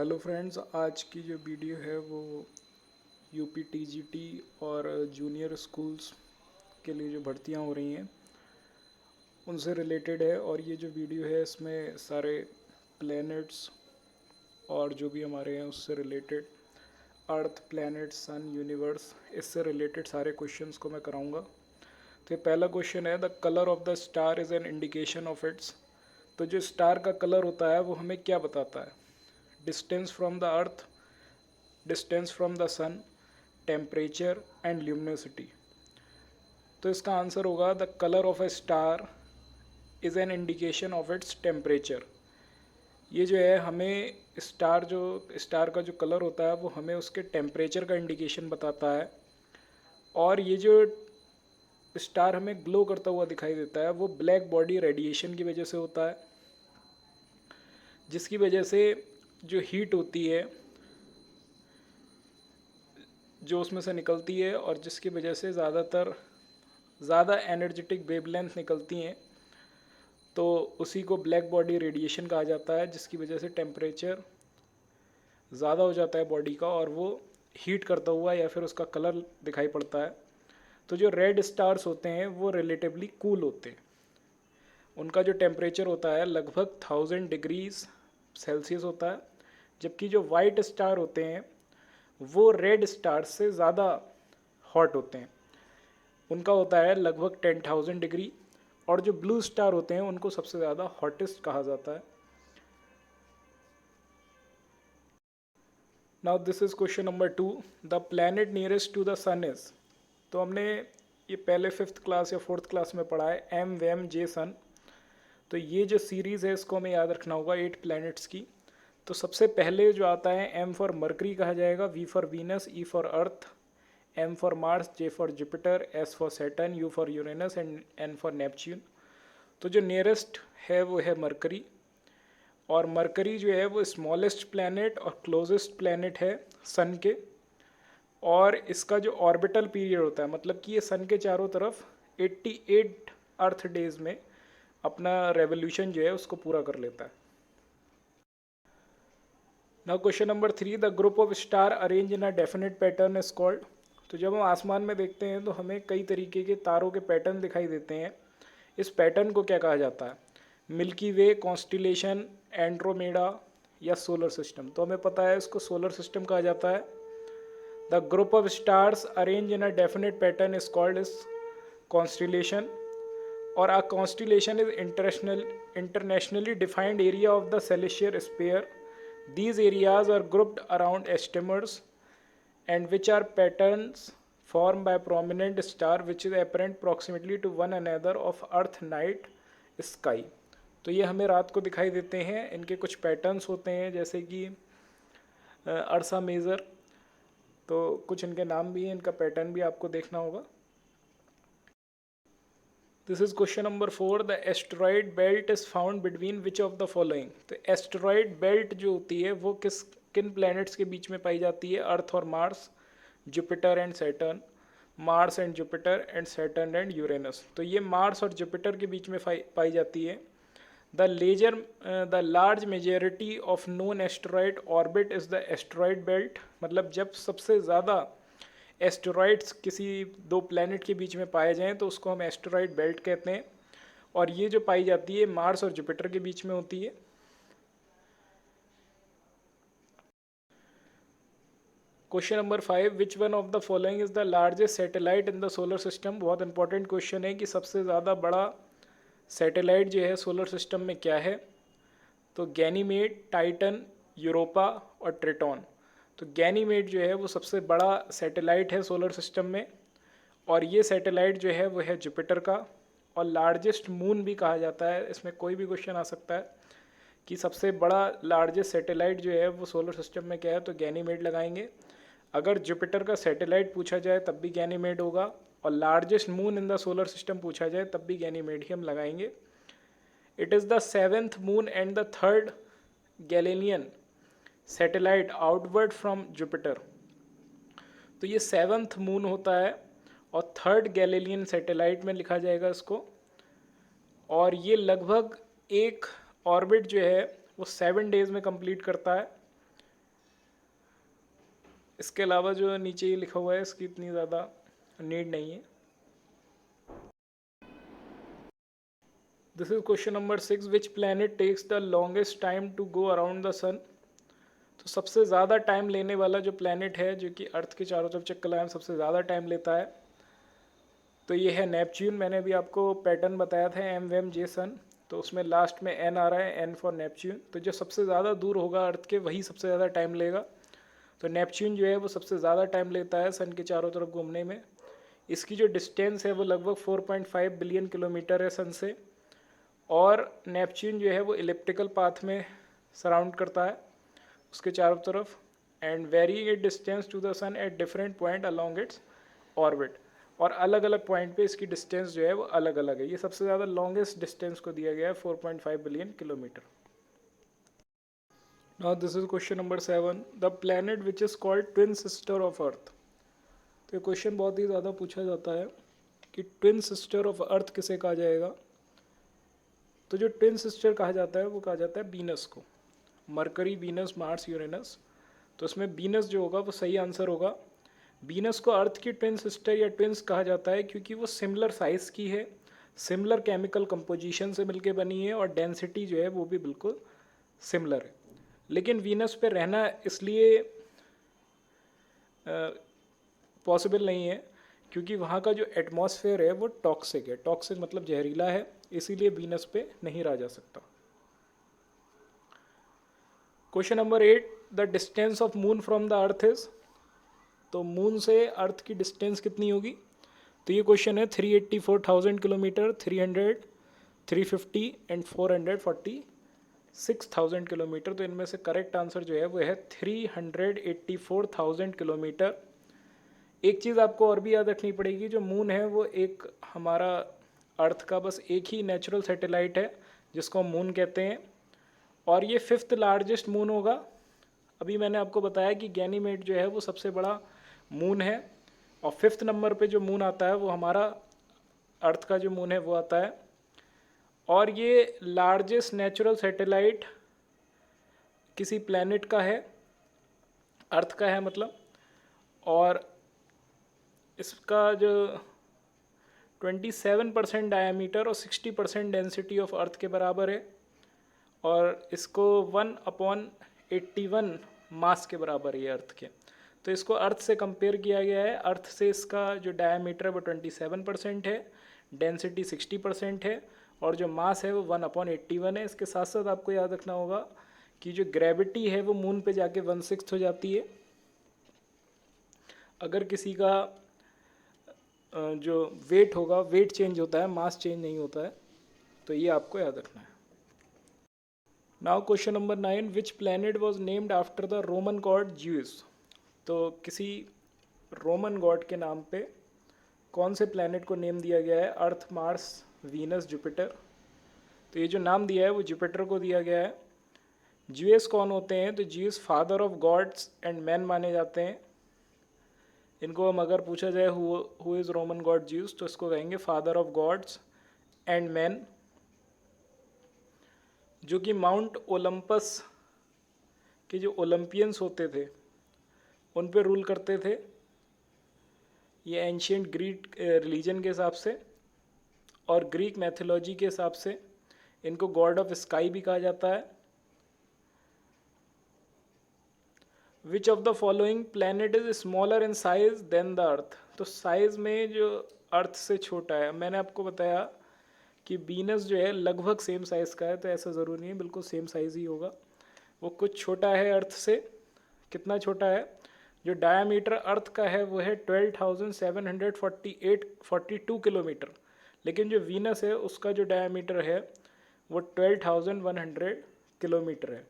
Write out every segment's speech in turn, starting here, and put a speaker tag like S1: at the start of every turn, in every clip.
S1: Hello friends, आज की जो वीडियो है वो यूपी टीजीटी और जूनियर स्कूल्स के लिए जो भर्तियां हो रही हैं उनसे रिलेटेड है। और ये जो वीडियो है इसमें सारे प्लैनेट्स और जो भी हमारे हैं उससे रिलेटेड अर्थ, प्लैनेट, सन, यूनिवर्स, इससे रिलेटेड सारे क्वेश्चंस को मैं कराऊंगा। तो ये पहला क्वेश्चन है, the colour of the star is an indication of it's. तो जो स्टार का कलर होता है वो हमें क्या बताता है? Distance from the earth, distance from the sun, temperature and luminosity. तो इसका आंसर होगा the colour of a star is an indication of its temperature. ये जो है हमें स्टार का जो कलर होता है वो हमें उसके टेम्परेचर का इंडिकेशन बताता है। और ये जो स्टार हमें ग्लो करता हुआ दिखाई देता है वो ब्लैक बॉडी रेडिएशन की वजह से होता है, जिसकी वजह से जो हीट होती है जो उसमें से निकलती है और जिसकी वजह से ज़्यादा एनर्जेटिक वेवलेंथ निकलती हैं, तो उसी को ब्लैक बॉडी रेडिएशन कहा जाता है, जिसकी वजह से टेम्परेचर ज़्यादा हो जाता है बॉडी का और वो हीट करता हुआ या फिर उसका कलर दिखाई पड़ता है। तो जो रेड स्टार्स होते हैं वो रिलेटिवली कूल होते हैं, उनका जो टेम्परेचर होता है लगभग 1000 डिग्रीज सेल्सियस होता है, जबकि जो वाइट स्टार होते हैं वो रेड स्टार से ज़्यादा हॉट होते हैं, उनका होता है लगभग 10,000 डिग्री। और जो ब्लू स्टार होते हैं उनको सबसे ज़्यादा हॉटेस्ट कहा जाता है। Now this is question number 2, the planet nearest to the sun is. तो हमने ये पहले 5th क्लास या 4th क्लास में पढ़ा है, एम वैम जे सन। तो ये जो सीरीज़ है इसको हमें याद रखना होगा 8 प्लैनेट्स की। तो सबसे पहले जो आता है एम फॉर मरकरी कहा जाएगा, V for Venus, E for Earth, M for Mars, J for Jupiter, S for Saturn, U for Uranus and N for Neptune. तो जो नियरेस्ट है वो है मरकरी, और मरकरी जो है वो स्मॉलेस्ट प्लैनेट और क्लोजेस्ट प्लैनेट है सन के। और इसका जो ऑर्बिटल पीरियड होता है, मतलब कि ये सन के चारों तरफ 88 अर्थ डेज में अपना रेवोल्यूशन जो है उसको पूरा कर लेता है। Now question number 3, the group of star arrange in a definite pattern is called. तो जब हम आसमान में देखते हैं तो हमें कई तरीके के तारों के पैटर्न दिखाई देते हैं। इस पैटर्न को क्या कहा जाता है? मिल्की वे, कॉन्स्टिलेशन, एंड्रोमेडा या सोलर सिस्टम। तो हमें पता है इसको सोलर सिस्टम कहा जाता है। The group of stars arrange in a definite pattern is called is constellation. और a constellation is internationally defined area of the celestial sphere. These areas are grouped around astronomers and which are patterns formed by prominent star which is apparent proximately to one another of earth night sky. तो ये हमें रात को दिखाई देते हैं, इनके कुछ पैटर्न्स होते हैं जैसे कि अर्सा मेजर। तो कुछ इनके नाम भी हैं, इनका पैटर्न भी आपको देखना होगा। This is question number 4, the asteroid belt is found between which of the following. तो एस्टेरॉयड बेल्ट जो होती है वो किन प्लैनेट्स के बीच में पाई जाती है? अर्थ और Mars, Jupiter and Saturn, Mars and Jupiter and Saturn and Uranus. तो ये मार्स और जुपिटर के बीच में पाई जाती है। The large majority of known asteroid orbit is the asteroid belt. मतलब जब सबसे ज़्यादा एस्टेरॉइड्स किसी दो प्लैनेट के बीच में पाए जाएं तो उसको हम एस्टेरॉयड बेल्ट कहते हैं, और ये जो पाई जाती है मार्स और जुपिटर के बीच में होती है। Question number 5, which one of the following is the largest satellite in the solar system. बहुत इंपॉर्टेंट क्वेश्चन है कि सबसे ज़्यादा बड़ा सैटेलाइट जो है सोलर सिस्टम में क्या है? तो गैनीमेड, टाइटन, यूरोपा और ट्रिटॉन। तो गैनीमेड जो है वो सबसे बड़ा सैटेलाइट है सोलर सिस्टम में, और ये सैटेलाइट जो है वो है जुपिटर का। और लार्जेस्ट मून भी कहा जाता है, इसमें कोई भी क्वेश्चन आ सकता है कि सबसे बड़ा लार्जेस्ट सैटेलाइट जो है वो सोलर सिस्टम में क्या है, तो गैनीमेड लगाएंगे। अगर जुपिटर का सैटेलाइट पूछा जाए तब भी गैनीमेड होगा, और largest moon in the solar system पूछा जाए तब भी गैनीमेड ही हम लगाएंगे। It is the 7th moon and the 3rd Galilean satellite outward from Jupiter. तो ये 7th मून होता है और 3rd गैलीलियन सैटेलाइट में लिखा जाएगा इसको। और ये लगभग एक ऑर्बिट जो है वो 7 डेज में कंप्लीट करता है। इसके अलावा जो नीचे ये लिखा हुआ है इसकी इतनी ज़्यादा नीड नहीं है। This is question number 6, which planet takes the longest time to go around the sun. तो सबसे ज़्यादा टाइम लेने वाला जो प्लैनेट है जो कि अर्थ के चारों तरफ चक्कर लगाने में सबसे ज़्यादा टाइम लेता है, तो ये है नेपच्यून। मैंने भी आपको पैटर्न बताया था MVM सन, तो उसमें लास्ट में N आ रहा है, N फॉर नेपच्यून। तो जो सबसे ज़्यादा दूर होगा अर्थ के वही सबसे ज़्यादा टाइम लेगा। तो नेपच्यून जो है वो सबसे ज़्यादा टाइम लेता है सन के चारों तरफ घूमने में। इसकी जो डिस्टेंस है वो लगभग 4.5 बिलियन किलोमीटर है सन से। और नेपच्यून जो है वो इलिप्टिकल पाथ में सराउंड करता है उसके चारों तरफ, and varying it distance to the sun at different point along its orbit. और अलग अलग पॉइंट पे इसकी डिस्टेंस जो है वो अलग अलग है। ये सबसे ज़्यादा लॉन्गेस्ट डिस्टेंस को दिया गया है 4.5 billion kilometre. Now this is question number 7, the planet which is called twin sister of earth. तो ये क्वेश्चन बहुत ही ज़्यादा पूछा जाता है कि ट्विन सिस्टर ऑफ अर्थ किसे कहा जाएगा। तो जो ट्विन सिस्टर कहा जाता है वो कहा जाता है वीनस को, मरकरी, वीनस, मार्स, यूरेनस। तो इसमें वीनस जो होगा वो सही आंसर होगा। वीनस को अर्थ की ट्विन सिस्टर या ट्विंस कहा जाता है क्योंकि वो सिमिलर साइज़ की है, सिमिलर केमिकल कंपोजिशन से मिलके बनी है और डेंसिटी जो है वो भी बिल्कुल सिमिलर है। लेकिन वीनस पे रहना इसलिए पॉसिबल नहीं है क्योंकि वहाँ का जो एटमॉस्फेयर है वो टॉक्सिक है। टॉक्सिक मतलब जहरीला है, इसीलिए वीनस पे नहीं रहा जा सकता। Question number 8, the distance of moon from the earth is. तो मून से अर्थ की डिस्टेंस कितनी होगी। तो ये क्वेश्चन है 384,000 किलोमीटर, 300, 350 एंड 446,000 किलोमीटर। तो इनमें से करेक्ट आंसर जो है वो है 384,000 किलोमीटर। एक चीज़ आपको और भी याद रखनी पड़ेगी, जो मून है वो एक हमारा अर्थ का बस एक ही नेचुरल सैटेलाइट है जिसको हम मून कहते हैं, और ये 5th लार्जेस्ट मून होगा। अभी मैंने आपको बताया कि गैनीमेड जो है वो सबसे बड़ा मून है, और 5th नंबर पे जो मून आता है वो हमारा अर्थ का जो मून है वो आता है। और ये लार्जेस्ट नेचुरल सैटेलाइट किसी प्लैनेट का है, अर्थ का है मतलब, और इसका जो 27% डायमीटर और 60% डेंसिटी ऑफ अर्थ के बराबर है, और इसको 1/81 मास के बराबर है अर्थ के। तो इसको अर्थ से कंपेयर किया गया है। अर्थ से इसका जो डायमीटर है वो 27% है, डेंसिटी 60% है, और जो मास है वो 1/81 है। इसके साथ साथ आपको याद रखना होगा कि जो ग्रेविटी है वो मून पे जाके 1/6 हो जाती है। अगर किसी का जो वेट होगा, वेट चेंज होता है, मास चेंज नहीं होता है। तो ये आपको याद रखना है। Now question number 9, which planet was named after the Roman God juice. तो किसी रोमन गॉड के नाम पे कौन से प्लैनेट को नेम दिया गया है। अर्थ, मार्स, वीनस, जुपिटर। तो ये जो नाम दिया है वो जुपिटर को दिया गया है। ज्यूस कौन होते हैं। तो juice father of gods and man माने जाते हैं। इनको हम अगर पूछा जाए who is Roman God juice, तो इसको कहेंगे father of gods and man, जो कि माउंट ओलंपस के जो ओलंपियंस होते थे उन पे रूल करते थे। ये एंशियंट ग्रीक रिलीजन के हिसाब से और ग्रीक मैथोलॉजी के हिसाब से इनको गॉड ऑफ स्काई भी कहा जाता है। Which of the following planet is smaller in size than the earth. तो साइज में जो अर्थ से छोटा है, मैंने आपको बताया कि वीनस जो है लगभग सेम साइज़ का है, तो ऐसा ज़रूरी नहीं है बिल्कुल सेम साइज़ ही होगा, वो कुछ छोटा है अर्थ से। कितना छोटा है। जो डायामीटर अर्थ का है वो है 12,742 किलोमीटर, लेकिन जो वीनस है उसका जो डायामीटर है वो 12,100 किलोमीटर है।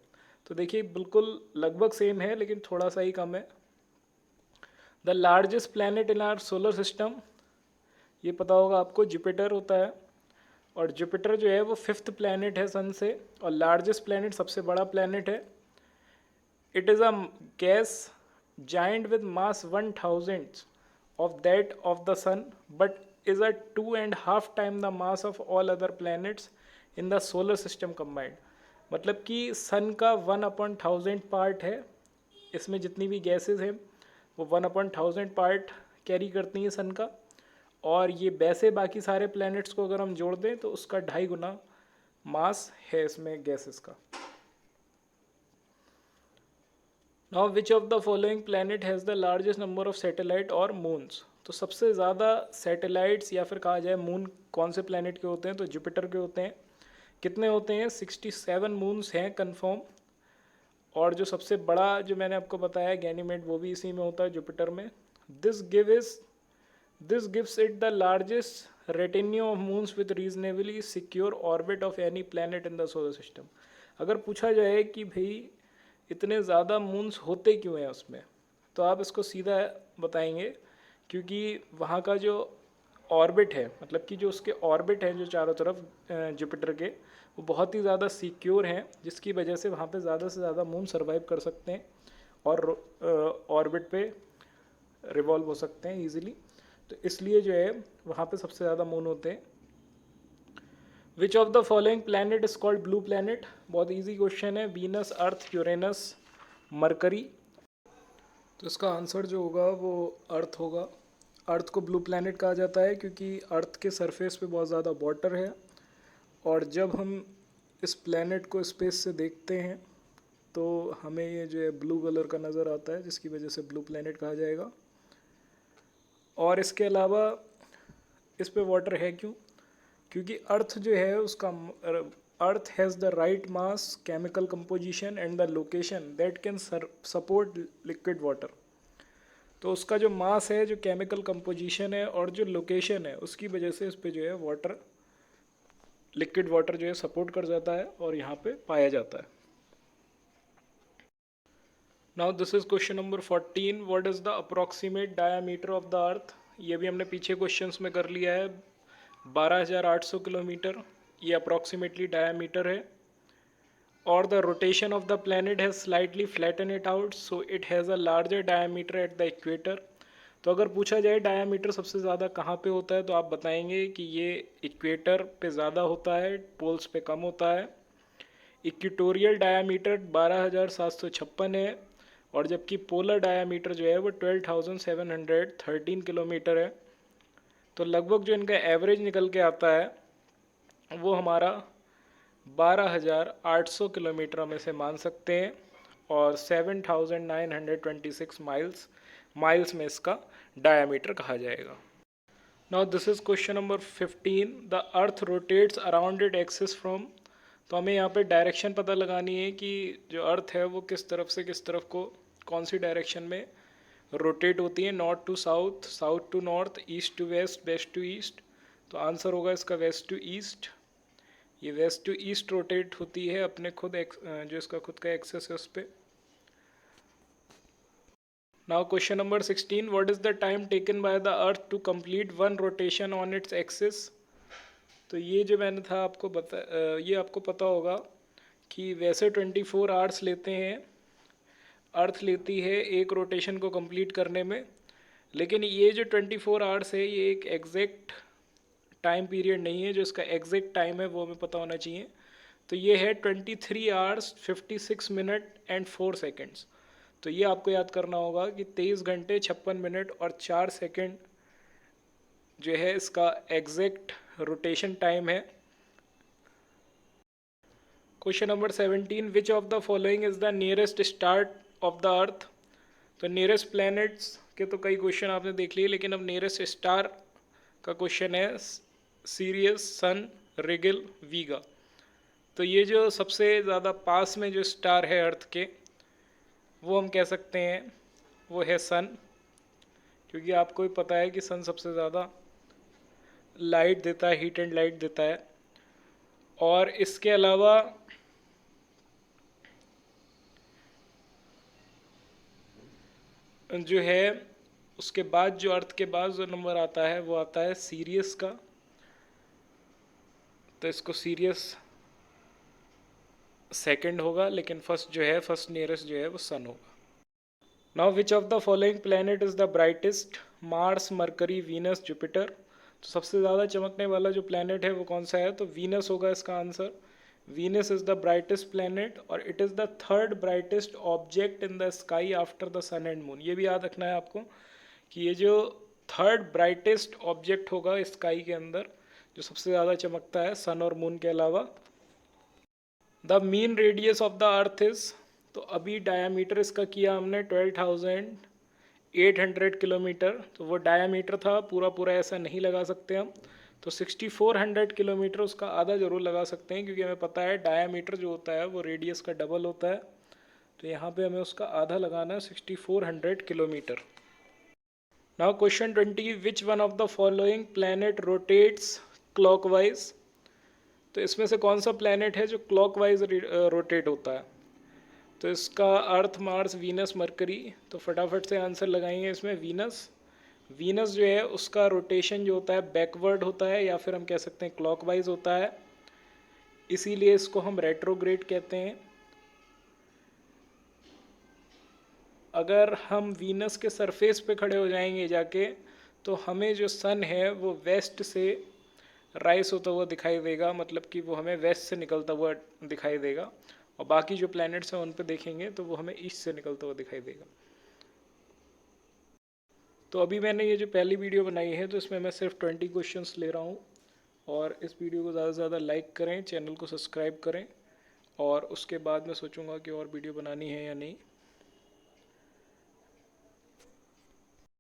S1: तो देखिए बिल्कुल लगभग सेम है लेकिन थोड़ा सा ही कम है। The largest planet in our solar system, ये पता होगा आपको, जुपिटर होता है। और जुपिटर जो है वो 5th प्लैनेट है सन से, और लार्जेस्ट प्लैनेट, सबसे बड़ा प्लैनेट है। It is a gas giant with mass 1,000 of that of the sun, but is a 2.5 times the mass of all other planets in the solar system combined। मतलब कि सन का 1/1000 part है इसमें जितनी भी गैसेस हैं, वो 1/1000 पार्ट कैरी करती हैं सन का, और ये वैसे बाकी सारे प्लैनेट्स को अगर हम जोड़ दें तो उसका 2.5 गुना मास है इसमें गैसेस का। Now which of the following planet has the largest number of satellite और मून्स। तो सबसे ज़्यादा सैटेलाइट्स या फिर कहा जाए मून कौन से प्लैनेट के होते हैं, तो जुपिटर के होते हैं। कितने होते हैं? 67 मून्स हैं कंफर्म। और जो सबसे बड़ा जो मैंने आपको बताया गैनीमेड, वो भी इसी में होता है, जुपिटर में। This gives it the largest retinue of moons with reasonably secure orbit of any planet in the solar system. अगर पूछा जाए कि भाई इतने ज़्यादा मून्स होते क्यों हैं उसमें, तो आप इसको सीधा बताएंगे क्योंकि वहाँ का जो ऑर्बिट है, मतलब कि जो उसके ऑर्बिट हैं जो चारों तरफ जुपिटर के, वो बहुत ही ज़्यादा सिक्योर हैं, जिसकी वजह से वहाँ पे ज़्यादा से ज़्यादा मून सर्वाइव कर सकते हैं और ऑर्बिट पे रिवॉल्व हो सकते हैं ईजिली। तो इसलिए जो है वहाँ पे सबसे ज़्यादा मून होते हैं। विच of the following planet is called blue planet? बहुत ईजी क्वेश्चन है। वीनस, अर्थ, यूरेनस, मरकरी। तो इसका आंसर जो होगा वो अर्थ होगा। अर्थ को ब्लू प्लैनेट कहा जाता है क्योंकि अर्थ के सरफेस पे बहुत ज़्यादा वाटर है, और जब हम इस प्लैनेट को स्पेस से देखते हैं तो हमें ये जो है ब्लू कलर का नज़र आता है, जिसकी वजह से ब्लू प्लैनेट कहा जाएगा। और इसके अलावा इस पे वाटर है क्यों? क्योंकि अर्थ जो है उसका अर्थ has the right mass, chemical composition and the location that can support liquid water. तो उसका जो मास है, जो केमिकल कंपोजिशन है और जो लोकेशन है, उसकी वजह से इस पे जो है वाटर, लिक्विड वाटर जो है सपोर्ट कर जाता है और यहाँ पे पाया जाता है। Now this is question number 14। What is the approximate diameter of the earth? ये भी हमने पीछे क्वेश्चंस में कर लिया है। 12,800 किलोमीटर ये अप्रॉक्सीमेटली डायामीटर है। और the rotation of the planet has slightly flatten it out, so it has a larger diameter at the equator. तो अगर पूछा जाए डायामीटर सबसे ज़्यादा कहाँ पे होता है, तो आप बताएंगे कि ये इक्वेटर पे ज़्यादा होता है, पोल्स पे कम होता है। इक्वेटोरियल डायामीटर 12,756 है, और जबकि पोलर डायामीटर जो है वो 12,713 किलोमीटर है। तो लगभग जो इनका एवरेज निकल के आता है वो हमारा 12,800 किलोमीटर में से मान सकते हैं, और 7,926 माइल्स में इसका डायामीटर कहा जाएगा। Now this is question number 15। The earth rotates around it axis from. तो हमें यहाँ पे डायरेक्शन पता लगानी है कि जो अर्थ है वो किस तरफ से किस तरफ को, कौन सी डायरेक्शन में रोटेट होती है। North to south, south to north, east to west, west to east. तो आंसर होगा इसका वेस्ट टू ईस्ट। ये वेस्ट टू ईस्ट रोटेट होती है अपने खुद जो इसका खुद का एक्सेस है उस पर। Now question number 16। What is the time taken by the earth to complete one rotation on its axis? तो ये जो मैंने था आपको ये आपको पता होगा कि वैसे 24 आवर्स लेते हैं, अर्थ लेती है एक रोटेशन को कंप्लीट करने में, लेकिन ये जो 24 आवर्स है ये एक एग्जैक्ट टाइम पीरियड नहीं है। जो इसका एग्जैक्ट टाइम है वो हमें पता होना चाहिए। तो ये है 23 आवर्स 56 मिनट एंड 4 सेकेंड्स। तो ये आपको याद करना होगा कि 23 घंटे 56 मिनट और 4 सेकेंड जो है इसका एग्जैक्ट रोटेशन टाइम है। Question number 17। Which of the following is the nearest star of the earth? तो नियरेस्ट प्लैनेट्स के तो कई क्वेश्चन आपने देख लिए, लेकिन अब नियरेस्ट स्टार का क्वेश्चन है। सीरियस, सन, रिगल, वीगा। तो ये जो सबसे ज़्यादा पास में जो स्टार है अर्थ के, वो हम कह सकते हैं वो है सन, क्योंकि आपको भी पता है कि सन सबसे ज़्यादा लाइट देता है, हीट एंड लाइट देता है। और इसके अलावा जो है उसके बाद जो अर्थ के बाद जो नंबर आता है वो आता है सीरियस का। तो इसको सीरियस सेकंड होगा, लेकिन फर्स्ट जो है, फर्स्ट नियरेस्ट जो है वो सन होगा। Now which of the following planet is the brightest? Mars, mercury, Venus, Jupiter. तो सबसे ज़्यादा चमकने वाला जो प्लैनेट है वो कौन सा है? तो वीनस होगा इसका answer. Venus is the brightest planet और it is the third brightest object in the sky after the sun and moon. ये भी याद रखना है आपको कि ये जो थर्ड ब्राइटेस्ट ऑब्जेक्ट होगा स्काई के अंदर, जो सबसे ज़्यादा चमकता है सन और मून के अलावा. The mean radius of the earth is, तो अभी डायामीटर इसका किया हमने 12,800 किलोमीटर. तो वो डायामीटर था, पूरा पूरा ऐसा नहीं लगा सकते हम. तो 6400 किलोमीटर, उसका आधा ज़रूर लगा सकते हैं क्योंकि हमें पता है डायामीटर जो होता है वो रेडियस का डबल होता है. तो यहाँ पे हमें उसका आधा लगाना है, 6400 kilometre. Now question 20, which one of the following planet rotates clockwise. तो इसमें से कौन सा प्लैनेट है जो क्लॉकवाइज रोटेट होता है. तो इसका अर्थ, मार्स, वीनस, मरकरी. तो फटाफट से आंसर लगाएंगे इसमें वीनस. वीनस जो है उसका रोटेशन जो होता है बैकवर्ड होता है, या फिर हम कह सकते हैं क्लॉकवाइज होता है, इसीलिए इसको हम रेट्रोग्रेड कहते हैं. अगर हम वीनस के सरफेस पे खड़े हो जाएंगे जाके, तो हमें जो सन है वो वेस्ट से राइज होता हुआ दिखाई देगा, मतलब कि वो हमें वेस्ट से निकलता हुआ दिखाई देगा. और बाकी जो प्लैनेट्स हैं उन पे देखेंगे तो वो हमें ईस्ट से निकलता हुआ दिखाई देगा. तो अभी मैंने ये जो पहली वीडियो बनाई है तो इसमें मैं सिर्फ 20 क्वेश्चंस ले रहा हूँ. और इस वीडियो को ज़्यादा से ज़्यादा लाइक करें, चैनल को सब्सक्राइब करें, और उसके बाद मैं सोचूंगा कि और वीडियो बनानी है या नहीं.